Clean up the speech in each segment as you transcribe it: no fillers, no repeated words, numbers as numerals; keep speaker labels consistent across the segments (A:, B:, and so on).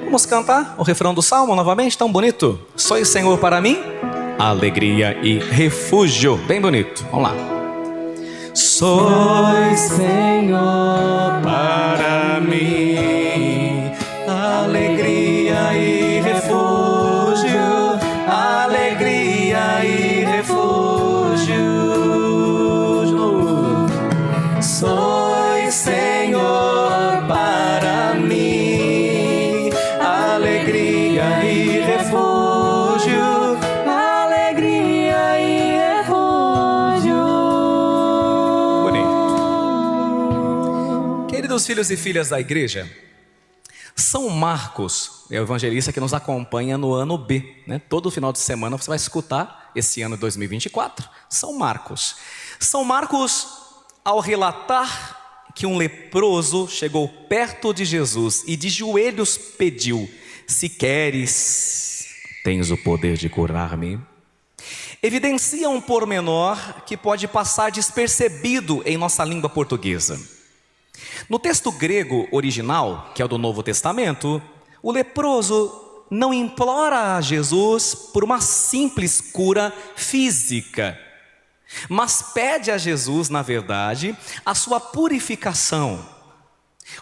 A: Vamos cantar o refrão do Salmo novamente, tão bonito. Sois Senhor para mim, alegria e refúgio. Bem bonito, vamos lá. Sois Senhor para mim, alegria e refúgio, alegria e refúgio. Sois Senhor para mim, alegria e refúgio, alegria e refúgio. Bonito. Queridos filhos e filhas da igreja, São Marcos é o evangelista que nos acompanha no ano B, né? Todo final de semana você vai escutar esse ano de 2024, São Marcos. São Marcos, ao relatar que um leproso chegou perto de Jesus e de joelhos pediu: se queres, tens o poder de curar-me, evidencia um pormenor que pode passar despercebido em nossa língua portuguesa. No texto grego original, que é o do Novo Testamento, o leproso não implora a Jesus por uma simples cura física, mas pede a Jesus, na verdade, a sua purificação.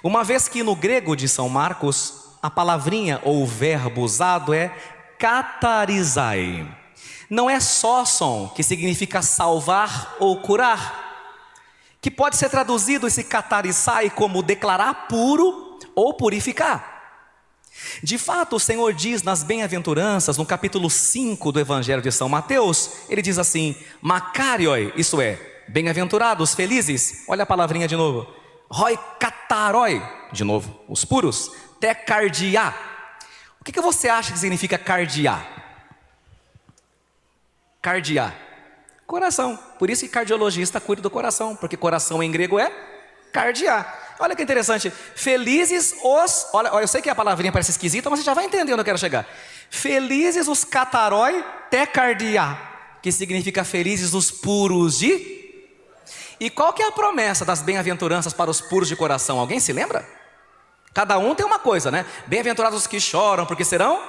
A: Uma vez que no grego de São Marcos, a palavrinha ou o verbo usado é katarizai. Não é sóson, que significa salvar ou curar, que pode ser traduzido esse katarizai como declarar puro ou purificar. De fato, o Senhor diz nas bem-aventuranças, no capítulo 5 do Evangelho de São Mateus, ele diz assim: Makarioi, isso é, bem-aventurados, felizes. Olha a palavrinha de novo. Roi kataroi, de novo, os puros. Te cardia. O que você acha que significa cardia? Cardia, coração. Por isso que cardiologista cuida do coração, porque coração em grego é cardia. Olha que interessante, felizes os... Olha, eu sei que a palavrinha parece esquisita, mas você já vai entender onde eu quero chegar. Felizes os kataroi te cardia, que significa felizes os puros de... E qual que é a promessa das bem-aventuranças para os puros de coração? Alguém se lembra? Cada um tem uma coisa, né? Bem-aventurados os que choram, porque serão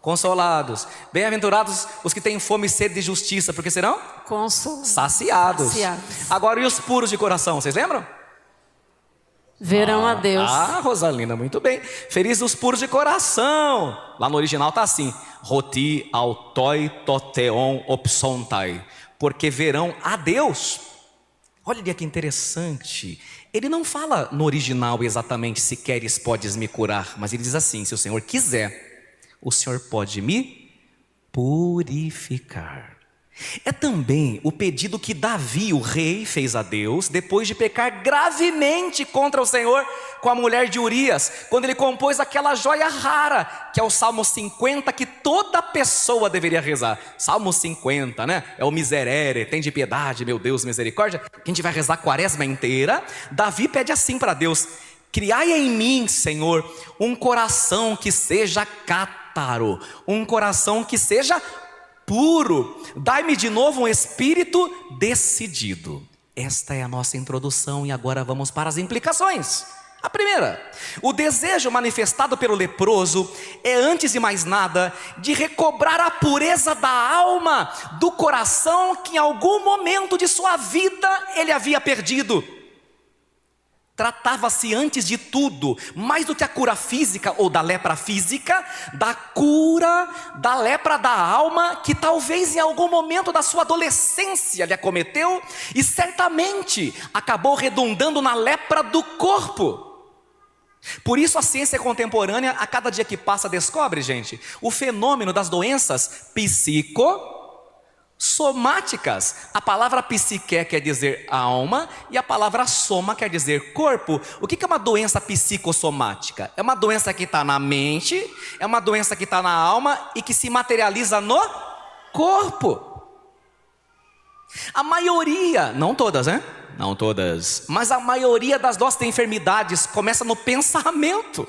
A: consolados. Bem-aventurados os que têm fome e sede de justiça, porque serão saciados. Agora, e os puros de coração, vocês lembram?
B: Verão a Deus.
A: Rosalina, muito bem. Felizes os puros de coração. Lá no original está assim: Roti autoi toteon opsontai, porque verão a Deus. Olha que interessante. Ele não fala no original exatamente: se queres podes me curar, mas ele diz assim: se o Senhor quiser, o Senhor pode me purificar. É também o pedido que Davi, o rei, fez a Deus depois de pecar gravemente contra o Senhor com a mulher de Urias, quando ele compôs aquela joia rara, que é o Salmo 50, que toda pessoa deveria rezar. Salmo 50, né? É o miserere, tem de piedade, meu Deus, misericórdia, que a gente vai rezar a quaresma inteira. Davi pede assim para Deus: criai em mim, Senhor, um coração que seja cátaro, um coração que seja puro, dai-me de novo um espírito decidido. Esta é a nossa introdução e agora vamos para as implicações. A primeira: o desejo manifestado pelo leproso é, antes de mais nada, de recobrar a pureza da alma, do coração que em algum momento de sua vida ele havia perdido. Tratava-se, antes de tudo, mais do que a cura física ou da lepra física, da cura da lepra da alma, que talvez em algum momento da sua adolescência lhe acometeu e certamente acabou redundando na lepra do corpo. Por isso a ciência contemporânea, a cada dia que passa, descobre, gente, o fenômeno das doenças psicossomáticas. A palavra psique quer dizer alma e a palavra soma quer dizer corpo. O que é uma doença psicossomática? É uma doença que está na mente, é uma doença que está na alma e que se materializa no corpo. A maioria, não todas, né? Não todas, mas a maioria das nossas enfermidades começa no pensamento,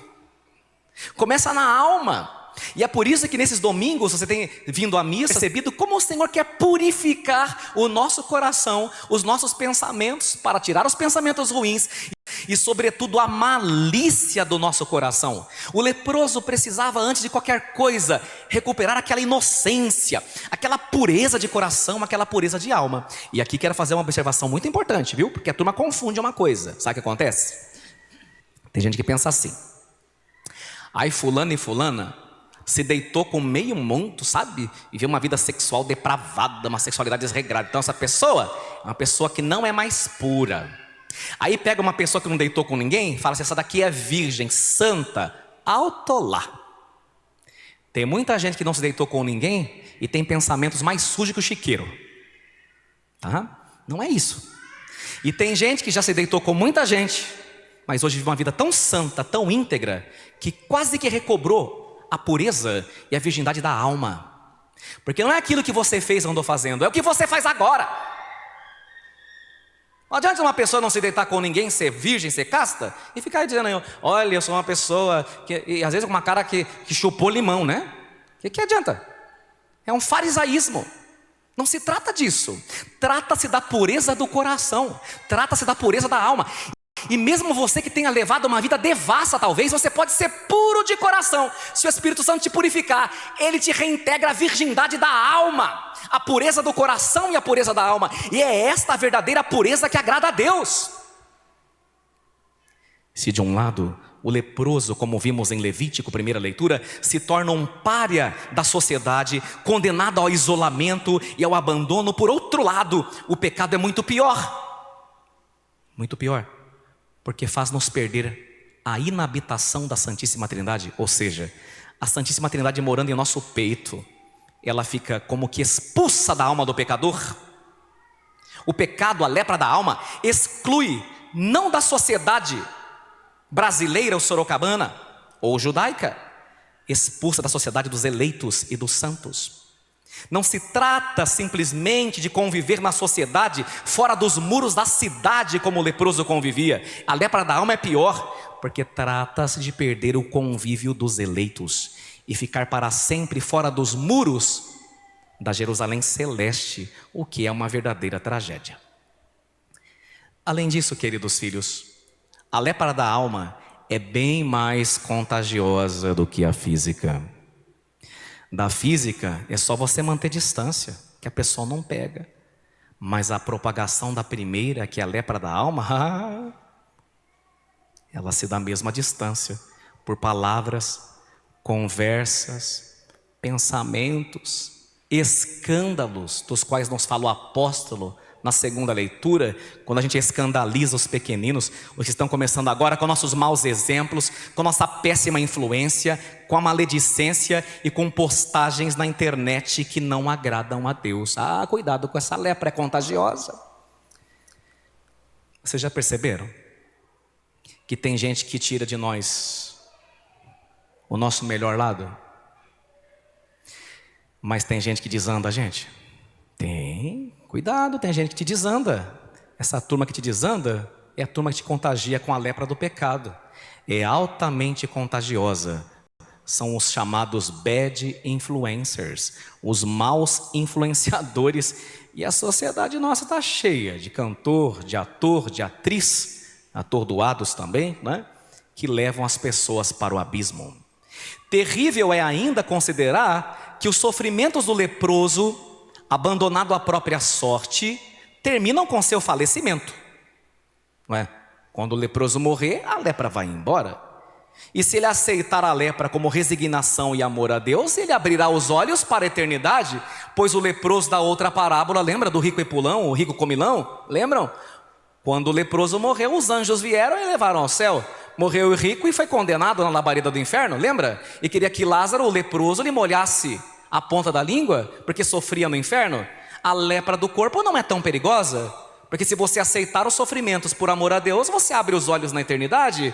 A: começa na alma. E é por isso que nesses domingos você tem vindo à missa, percebido como o Senhor quer purificar o nosso coração, os nossos pensamentos, para tirar os pensamentos ruins e sobretudo a malícia do nosso coração. O leproso precisava, antes de qualquer coisa, recuperar aquela inocência, aquela pureza de coração, aquela pureza de alma. E aqui quero fazer uma observação muito importante, viu? Porque a turma confunde uma coisa. Sabe o que acontece? Tem gente que pensa assim: aí fulano e fulana se deitou com meio mundo, sabe? E viveu uma vida sexual depravada, uma sexualidade desregrada. Então essa pessoa é uma pessoa que não é mais pura. Aí pega uma pessoa que não deitou com ninguém, fala assim: essa daqui é virgem, santa, alto lá. Tem muita gente que não se deitou com ninguém e tem pensamentos mais sujos que o chiqueiro, tá? Não é isso. E tem gente que já se deitou com muita gente, mas hoje vive uma vida tão santa, tão íntegra, que quase que recobrou a pureza e a virgindade da alma. Porque não é aquilo que você fez ou andou fazendo, é o que você faz agora. Não adianta uma pessoa não se deitar com ninguém, ser virgem, ser casta, e ficar dizendo: olha, eu sou uma pessoa que... E às vezes com uma cara que chupou limão, né? O que adianta? É um farisaísmo. Não se trata disso. Trata-se da pureza do coração, trata-se da pureza da alma. E mesmo você que tenha levado uma vida devassa, talvez, você pode ser puro de coração. Se o Espírito Santo te purificar, ele te reintegra a virgindade da alma, a pureza do coração e a pureza da alma. E é esta a verdadeira pureza que agrada a Deus. Se de um lado o leproso, como vimos em Levítico, primeira leitura, se torna um pária da sociedade, condenado ao isolamento e ao abandono, por outro lado, o pecado é muito pior. Muito pior. Porque faz-nos perder a inabitação da Santíssima Trindade. Ou seja, a Santíssima Trindade morando em nosso peito, ela fica como que expulsa da alma do pecador. O pecado, a lepra da alma, exclui não da sociedade brasileira ou sorocabana ou judaica, expulsa da sociedade dos eleitos e dos santos. Não se trata simplesmente de conviver na sociedade fora dos muros da cidade como o leproso convivia. A lepra da alma é pior, porque trata-se de perder o convívio dos eleitos e ficar para sempre fora dos muros da Jerusalém celeste, o que é uma verdadeira tragédia. Além disso, queridos filhos, a lepra da alma é bem mais contagiosa do que a física. Da física é só você manter distância, que a pessoa não pega. Mas a propagação da primeira, que é a lepra da alma, ela se dá à mesma distância, por palavras, conversas, pensamentos, escândalos, dos quais nos fala o apóstolo na segunda leitura, quando a gente escandaliza os pequeninos, os que estão começando agora, com nossos maus exemplos, com nossa péssima influência, com a maledicência e com postagens na internet que não agradam a Deus. Cuidado com essa lepra, é contagiosa. Vocês já perceberam que tem gente que tira de nós o nosso melhor lado? Mas tem gente que desanda a gente? Tem. Cuidado, tem gente que te desanda. Essa turma que te desanda é a turma que te contagia com a lepra do pecado. É altamente contagiosa. São os chamados bad influencers, os maus influenciadores. E a sociedade nossa está cheia de cantor, de ator, de atriz, atordoados também, né? Que levam as pessoas para o abismo. Terrível é ainda considerar que os sofrimentos do leproso, abandonado à própria sorte, terminam com seu falecimento. Não é? Quando o leproso morrer, a lepra vai embora. E se ele aceitar a lepra como resignação e amor a Deus, ele abrirá os olhos para a eternidade. Pois o leproso da outra parábola, lembra do rico Epulão, o rico comilão? Lembram? Quando o leproso morreu, os anjos vieram e levaram ao céu. Morreu o rico e foi condenado na labareda do inferno, lembra? E queria que Lázaro, o leproso, lhe molhasse a ponta da língua, porque sofria no inferno. A lepra do corpo não é tão perigosa, porque se você aceitar os sofrimentos por amor a Deus, você abre os olhos na eternidade.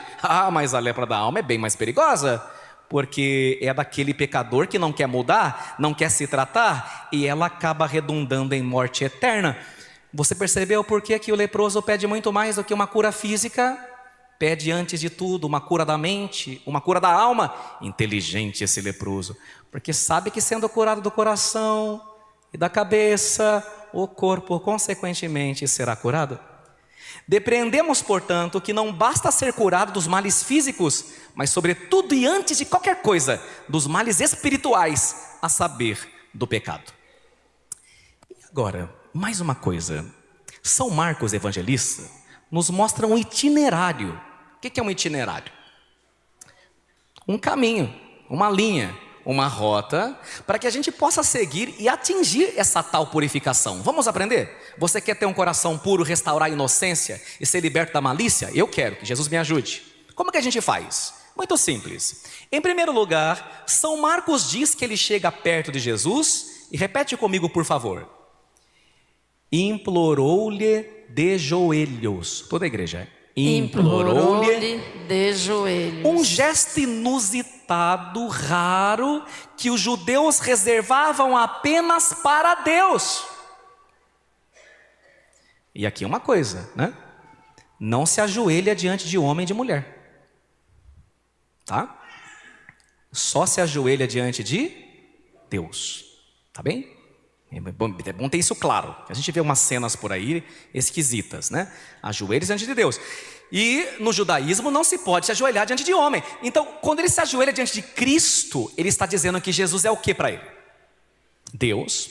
A: Mas a lepra da alma é bem mais perigosa, porque é daquele pecador que não quer mudar, não quer se tratar, e ela acaba redundando em morte eterna. Você percebeu por que o leproso pede muito mais do que uma cura física? Pede antes de tudo uma cura da mente, uma cura da alma. Inteligente esse leproso, porque sabe que sendo curado do coração e da cabeça, o corpo consequentemente será curado. Depreendemos, portanto, que não basta ser curado dos males físicos, mas sobretudo e antes de qualquer coisa, dos males espirituais, a saber, do pecado. E agora, mais uma coisa. São Marcos Evangelista nos mostra um itinerário. O que é um itinerário? Um caminho, uma linha, uma rota, para que a gente possa seguir e atingir essa tal purificação. Vamos aprender? Você quer ter um coração puro, restaurar a inocência e ser liberto da malícia? Eu quero, que Jesus me ajude. Como que a gente faz? Muito simples. Em primeiro lugar, São Marcos diz que ele chega perto de Jesus, e repete comigo, por favor. Implorou-lhe de joelhos. Toda a igreja. Implorou-lhe
B: de joelhos.
A: Um gesto inusitado, raro, que os judeus reservavam apenas para Deus. E aqui uma coisa, né? Não se ajoelha diante de homem e de mulher. Tá? Só se ajoelha diante de Deus. Tá bem? É bom ter isso claro. A gente vê umas cenas por aí esquisitas, né? Ajoelha diante de Deus. E no judaísmo não se pode se ajoelhar diante de homem. Então, quando ele se ajoelha diante de Cristo, ele está dizendo que Jesus é o que para ele? Deus.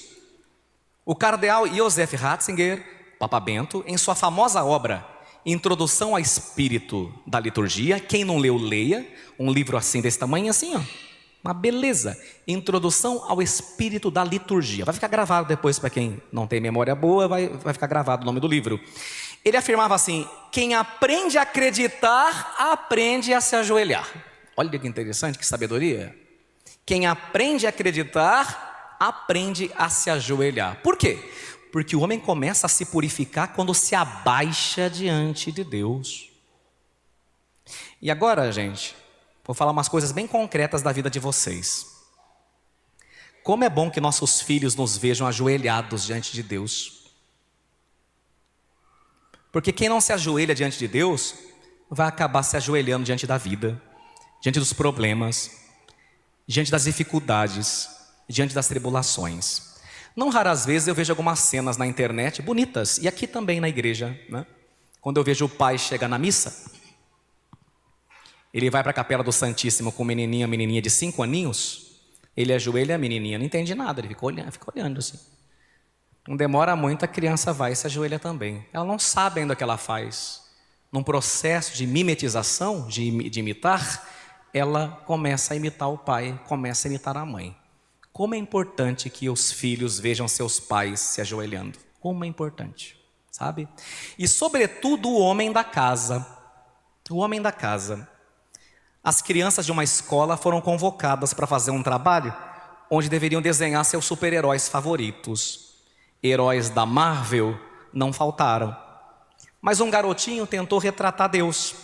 A: O cardeal Joseph Ratzinger, Papa Bento, em sua famosa obra Introdução ao Espírito da Liturgia, quem não leu, leia. Um livro assim desse tamanho, assim, ó. Uma beleza. Introdução ao Espírito da Liturgia. Vai ficar gravado depois, para quem não tem memória boa, vai ficar gravado o nome do livro. Ele afirmava assim: quem aprende a acreditar, aprende a se ajoelhar. Olha que interessante, que sabedoria. Quem aprende a acreditar, aprende a se ajoelhar. Por quê? Porque o homem começa a se purificar quando se abaixa diante de Deus. E agora, gente, vou falar umas coisas bem concretas da vida de vocês. Como é bom que nossos filhos nos vejam ajoelhados diante de Deus. Porque quem não se ajoelha diante de Deus, vai acabar se ajoelhando diante da vida, diante dos problemas, diante das dificuldades, diante das tribulações. Não raras vezes eu vejo algumas cenas na internet bonitas, e aqui também na igreja, né? Quando eu vejo o pai chegar na missa, ele vai para a capela do Santíssimo com a menininha de 5 aninhos, ele ajoelha, a menininha não entende nada, ele fica olhando assim. Não demora muito, a criança vai e se ajoelha também. Ela não sabe ainda o que ela faz. Num processo de mimetização, de imitar, ela começa a imitar o pai, começa a imitar a mãe. Como é importante que os filhos vejam seus pais se ajoelhando. Como é importante, sabe? E sobretudo o homem da casa. O homem da casa. As crianças de uma escola foram convocadas para fazer um trabalho onde deveriam desenhar seus super-heróis favoritos. Heróis da Marvel não faltaram. Mas um garotinho tentou retratar Deus.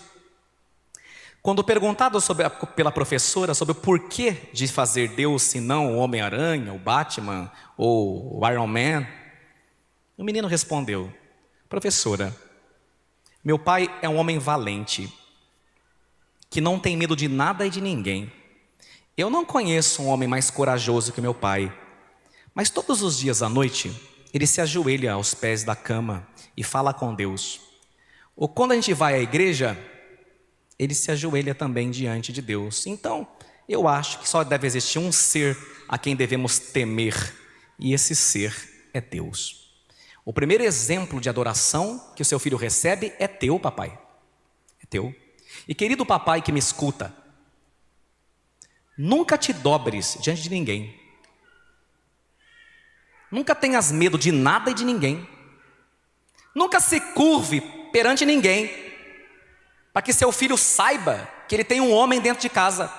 A: Quando perguntado pela professora sobre o porquê de fazer Deus, se não o Homem-Aranha, o Batman ou o Iron Man, o menino respondeu: professora, meu pai é um homem valente, que não tem medo de nada e de ninguém. Eu não conheço um homem mais corajoso que meu pai, mas todos os dias à noite, ele se ajoelha aos pés da cama e fala com Deus. Ou quando a gente vai à igreja, ele se ajoelha também diante de Deus. Então, eu acho que só deve existir um ser a quem devemos temer, e esse ser é Deus. O primeiro exemplo de adoração que o seu filho recebe é teu, papai. É teu. E querido papai que me escuta, nunca te dobres diante de ninguém. Nunca tenhas medo de nada e de ninguém. Nunca se curve perante ninguém, para que seu filho saiba que ele tem um homem dentro de casa.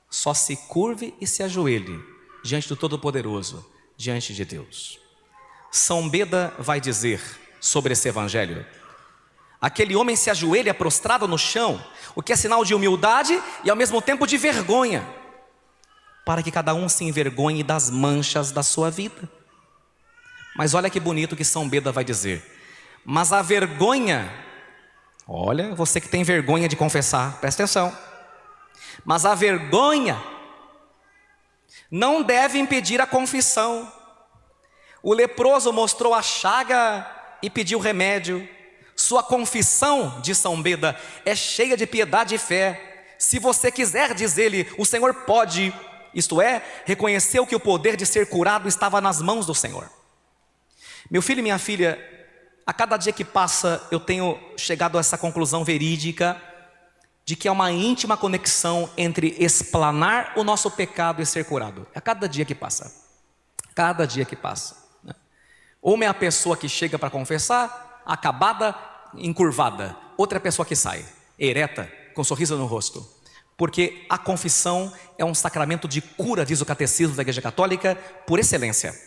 A: Só se curve e se ajoelhe diante do Todo-Poderoso, diante de Deus. São Beda vai dizer sobre esse evangelho: aquele homem se ajoelha prostrado no chão, o que é sinal de humildade e ao mesmo tempo de vergonha, para que cada um se envergonhe das manchas da sua vida. Mas olha que bonito que São Beda vai dizer: mas a vergonha Olha, você que tem vergonha de confessar, presta atenção. Mas a vergonha não deve impedir a confissão. O leproso mostrou a chaga e pediu remédio. Sua confissão, diz São Beda, é cheia de piedade e fé. Se você quiser, diz ele, o Senhor pode. Isto é, reconheceu que o poder de ser curado estava nas mãos do Senhor. Meu filho e minha filha, a cada dia que passa, eu tenho chegado a essa conclusão verídica de que há uma íntima conexão entre explanar o nosso pecado e ser curado. A cada dia que passa. Cada dia que passa. Uma é a pessoa que chega para confessar, acabada, encurvada. Outra é a pessoa que sai, ereta, com um sorriso no rosto. Porque a confissão é um sacramento de cura, diz o Catecismo da Igreja Católica, por excelência.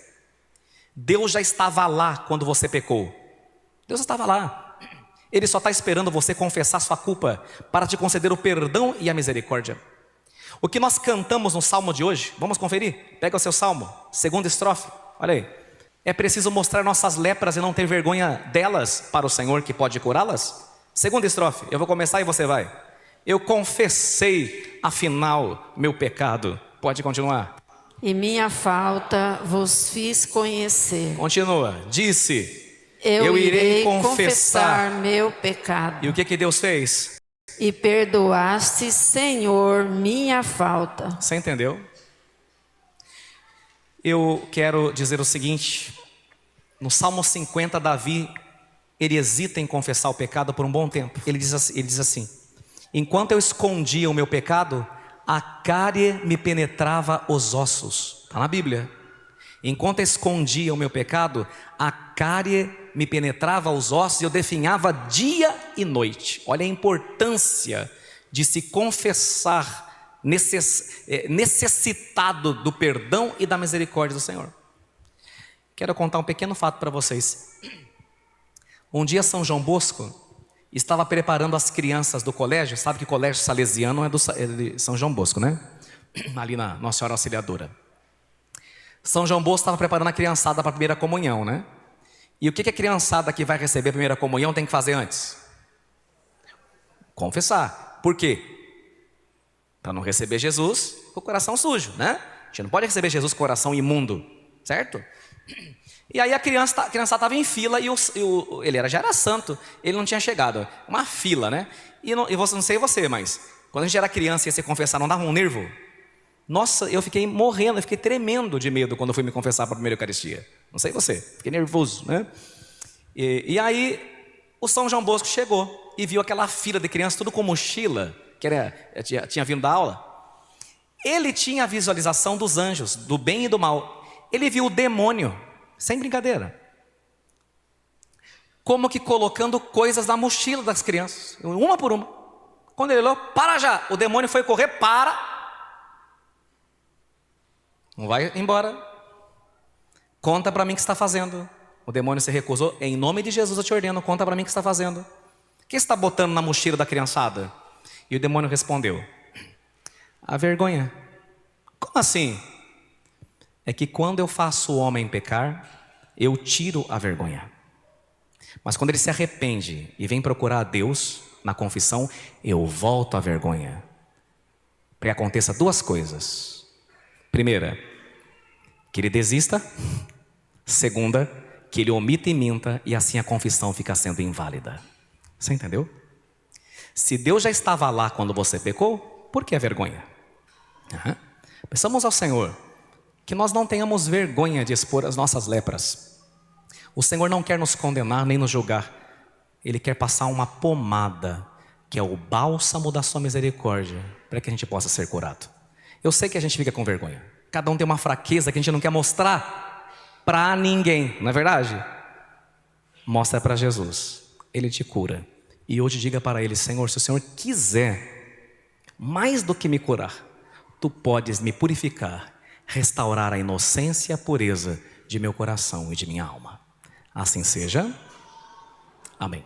A: Deus já estava lá quando você pecou. Deus estava lá. Ele só está esperando você confessar sua culpa para te conceder o perdão e a misericórdia. O que nós cantamos no salmo de hoje, vamos conferir? Pega o seu salmo, segunda estrofe, olha aí. É preciso mostrar nossas lepras e não ter vergonha delas para o Senhor que pode curá-las? Segunda estrofe, eu vou começar e você vai. Eu confessei, afinal, meu pecado. Pode continuar.
B: E minha falta vos fiz conhecer.
A: Continua, disse...
B: Eu irei confessar meu pecado.
A: E o que Deus fez?
B: E perdoaste, Senhor, minha falta.
A: Você entendeu? Eu quero dizer o seguinte. No Salmo 50, Davi, ele hesita em confessar o pecado por um bom tempo. Ele diz assim: enquanto eu escondia o meu pecado, a cárie me penetrava os ossos. Está na Bíblia. Enquanto eu escondia o meu pecado, a cárie me penetrava os ossos e eu definhava dia e noite. Olha a importância de se confessar necessitado do perdão e da misericórdia do Senhor. Quero contar um pequeno fato para vocês. Um dia São João Bosco estava preparando as crianças do colégio. Sabe que o colégio salesiano é de São João Bosco, né? Ali na Nossa Senhora Auxiliadora. São João Bosco estava preparando a criançada para a primeira comunhão, né? E o que a criançada que vai receber a primeira comunhão tem que fazer antes? Confessar. Por quê? Para não receber Jesus com o coração sujo, né? A gente não pode receber Jesus com o coração imundo, certo? E aí a criançada estava em fila e ele já era santo, ele não tinha chegado. Uma fila, né? E não sei você, mas quando a gente era criança e ia se confessar, não dava um nervo? Nossa, eu fiquei morrendo, eu fiquei tremendo de medo quando eu fui me confessar para a primeira Eucaristia. Não sei você, fiquei nervoso, né? E aí o São João Bosco chegou e viu aquela fila de crianças, tudo com mochila, que tinha vindo da aula. Ele tinha a visualização dos anjos, do bem e do mal. Ele viu o demônio, sem brincadeira, como que colocando coisas na mochila das crianças, uma por uma. Quando ele olhou, para já, o demônio foi correr, para... Não vai embora. Conta para mim o que está fazendo. O demônio se recusou. Em nome de Jesus eu te ordeno, conta para mim o que está fazendo. O que está botando na mochila da criançada? E o demônio respondeu: a vergonha. Como assim? É que quando eu faço o homem pecar, eu tiro a vergonha. Mas quando ele se arrepende e vem procurar a Deus na confissão, eu volto a vergonha. Para que aconteça duas coisas. Primeira, que ele desista. Segunda, que ele omita e minta, e assim a confissão fica sendo inválida. Você entendeu? Se Deus já estava lá quando você pecou, por que a vergonha? Peçamos ao Senhor que nós não tenhamos vergonha de expor as nossas lepras. O Senhor não quer nos condenar nem nos julgar. Ele quer passar uma pomada, que é o bálsamo da sua misericórdia, para que a gente possa ser curado. Eu sei que a gente fica com vergonha. Cada um tem uma fraqueza que a gente não quer mostrar para ninguém, não é verdade? Mostra para Jesus, Ele te cura. E hoje diga para Ele: Senhor, se o Senhor quiser, mais do que me curar, Tu podes me purificar, restaurar a inocência e a pureza de meu coração e de minha alma. Assim seja. Amém.